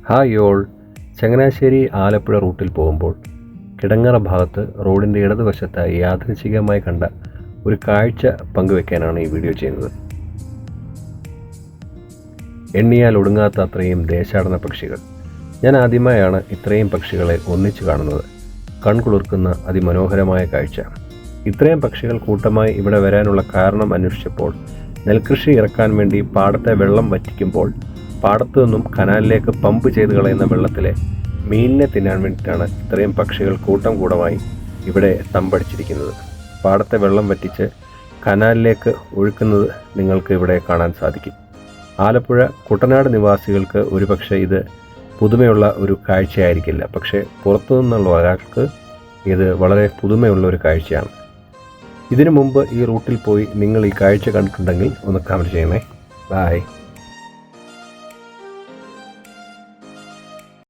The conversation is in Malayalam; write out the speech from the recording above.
Hi all. ചങ്ങനാശ്ശേരി ആലപ്പുഴ റൂട്ടിൽ പോകുമ്പോൾ കിടങ്ങറ ഭാഗത്ത് റോഡിൻ്റെ ഇടതുവശത്തായി യാദൃച്ഛികമായി കണ്ട ഒരു കാഴ്ച പങ്കുവെക്കാനാണ് ഈ വീഡിയോ ചെയ്യുന്നത്. എണ്ണിയാൽ ഒടുങ്ങാത്ത അത്രയും ദേശാടന പക്ഷികൾ. ഞാൻ ആദ്യമായാണ് ഇത്രയും പക്ഷികളെ ഒന്നിച്ചു കാണുന്നത്. കൺകുളിർക്കുന്ന അതിമനോഹരമായ കാഴ്ച. ഇത്രയും പക്ഷികൾ കൂട്ടമായി ഇവിടെ വരാനുള്ള കാരണം അന്വേഷിച്ചപ്പോൾ നെൽകൃഷി ഇറക്കാൻ വേണ്ടി പാടത്തെ വെള്ളം വറ്റിക്കുമ്പോൾ പാടത്തു നിന്നും കനാലിലേക്ക് പമ്പ് ചെയ്ത് കളയുന്ന വെള്ളത്തിലെ മീനിനെ തിന്നാൻ വേണ്ടിയിട്ടാണ് ഇത്രയും പക്ഷികൾ കൂട്ടം കൂടമായി ഇവിടെ തമ്പടിച്ചിരിക്കുന്നത്. പാടത്തെ വെള്ളം വറ്റിച്ച് കനാലിലേക്ക് ഒഴുക്കുന്നത് നിങ്ങൾക്ക് ഇവിടെ കാണാൻ സാധിക്കും. ആലപ്പുഴ കുട്ടനാട് നിവാസികൾക്ക് ഒരുപക്ഷെ ഇത് പുതുമയുള്ള ഒരു കാഴ്ചയായിരിക്കില്ല, പക്ഷേ പുറത്തു നിന്നുള്ള ഒരാൾക്ക് ഇത് വളരെ പുതുമയുള്ള ഒരു കാഴ്ചയാണ്. ഇതിനു മുമ്പ് ഈ റൂട്ടിൽ പോയി നിങ്ങൾ ഈ കാഴ്ച കണ്ടിട്ടുണ്ടെങ്കിൽ ഒന്ന് കമൻറ്റ് ചെയ്യണേ. ബൈ.